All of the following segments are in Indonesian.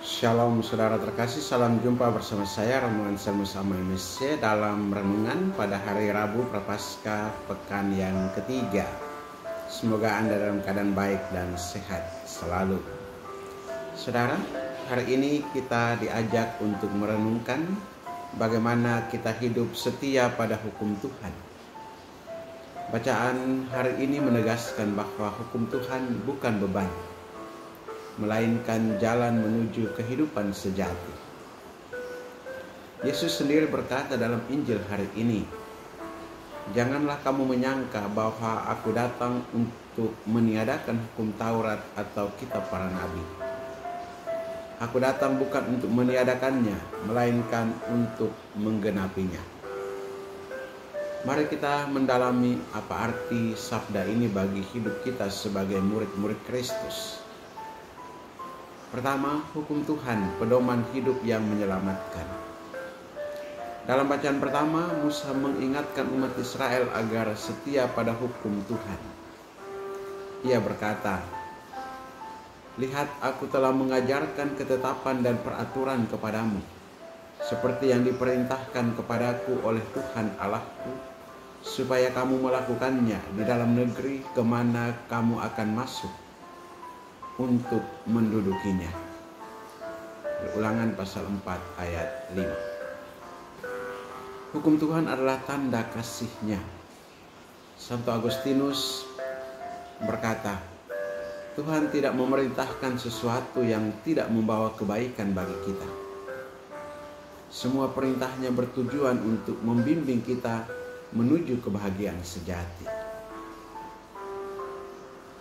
Shalom saudara terkasih, salam jumpa bersama saya Romuald Selmus MSC dalam renungan pada hari Rabu Prapaskah pekan yang ketiga. Semoga Anda dalam keadaan baik dan sehat selalu. Saudara, hari ini kita diajak untuk merenungkan bagaimana kita hidup setia pada hukum Tuhan. Bacaan hari ini menegaskan bahwa hukum Tuhan bukan beban, melainkan jalan menuju kehidupan sejati. Yesus sendiri berkata dalam Injil hari ini, "Janganlah kamu menyangka bahwa aku datang untuk meniadakan hukum Taurat atau kitab para nabi. Aku datang bukan untuk meniadakannya, melainkan untuk menggenapinya." Mari kita mendalami apa arti sabda ini bagi hidup kita sebagai murid-murid Kristus. Pertama, hukum Tuhan, pedoman hidup yang menyelamatkan. Dalam bacaan pertama, Musa mengingatkan umat Israel agar setia pada hukum Tuhan. Ia berkata, "Lihat, aku telah mengajarkan ketetapan dan peraturan kepadamu, seperti yang diperintahkan kepadaku oleh Tuhan Allahku, supaya kamu melakukannya di dalam negeri kemana kamu akan masuk untuk mendudukinya." Ulangan pasal 4 ayat 5. Hukum Tuhan adalah tanda kasih-Nya. Santo Agustinus berkata, Tuhan tidak memerintahkan sesuatu yang tidak membawa kebaikan bagi kita. Semua perintahnya bertujuan untuk membimbing kita menuju kebahagiaan sejati.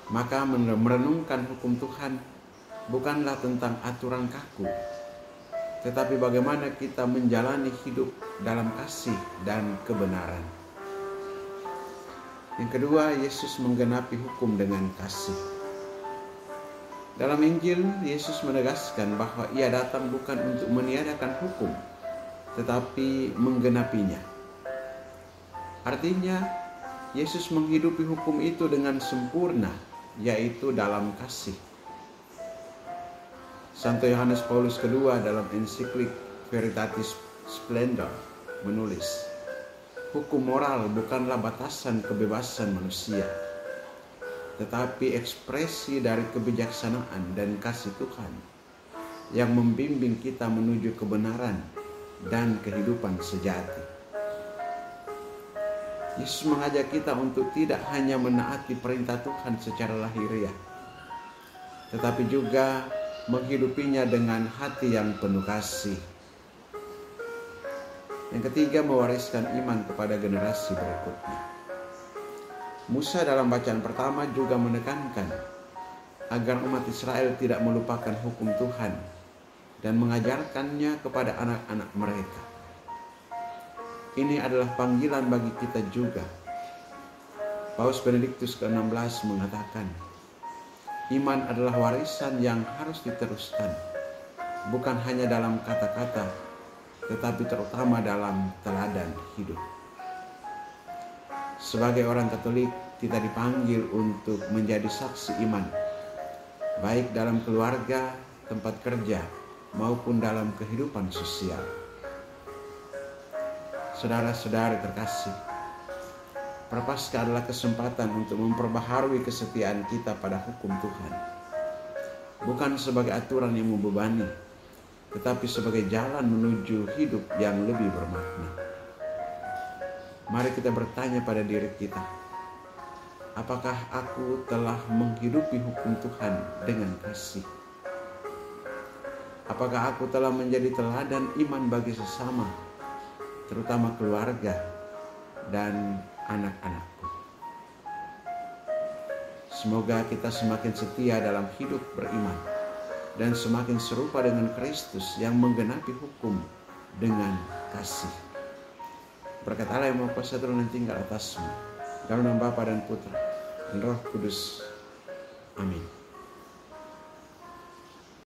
Maka merenungkan hukum Tuhan bukanlah tentang aturan kaku, tetapi bagaimana kita menjalani hidup dalam kasih dan kebenaran. Yang kedua, Yesus menggenapi hukum dengan kasih. Dalam Injil, Yesus menegaskan bahwa Ia datang bukan untuk meniadakan hukum, tetapi menggenapinya. Artinya, Yesus menghidupi hukum itu dengan sempurna, yaitu dalam kasih. Santo Yohanes Paulus II dalam ensiklik Veritatis Splendor menulis, hukum moral bukanlah batasan kebebasan manusia, tetapi ekspresi dari kebijaksanaan dan kasih Tuhan yang membimbing kita menuju kebenaran dan kehidupan sejati. Yesus mengajak kita untuk tidak hanya menaati perintah Tuhan secara lahiriah, tetapi juga menghidupinya dengan hati yang penuh kasih. Yang ketiga, mewariskan iman kepada generasi berikutnya. Musa dalam bacaan pertama juga menekankan agar umat Israel tidak melupakan hukum Tuhan dan mengajarkannya kepada anak-anak mereka. Ini adalah panggilan bagi kita juga. Paus Benediktus ke-16 mengatakan, iman adalah warisan yang harus diteruskan, bukan hanya dalam kata-kata, tetapi terutama dalam teladan hidup. Sebagai orang Katolik, kita dipanggil untuk menjadi saksi iman, baik dalam keluarga, tempat kerja, maupun dalam kehidupan sosial. Saudara-saudari terkasih, Prapaskah adalah kesempatan untuk memperbaharui kesetiaan kita pada hukum Tuhan. Bukan sebagai aturan yang membebani, tetapi sebagai jalan menuju hidup yang lebih bermakna. Mari kita bertanya pada diri kita, apakah aku telah menghidupi hukum Tuhan dengan kasih? Apakah aku telah menjadi teladan iman bagi sesama, terutama keluarga dan anak-anakku? Semoga kita semakin setia dalam hidup beriman dan semakin serupa dengan Kristus yang menggenapi hukum dengan kasih. Berkat Allah yang Maha Kuasa turun dan tinggal atasmu, dalam nama Bapa dan Putra dan Roh Kudus. Amin.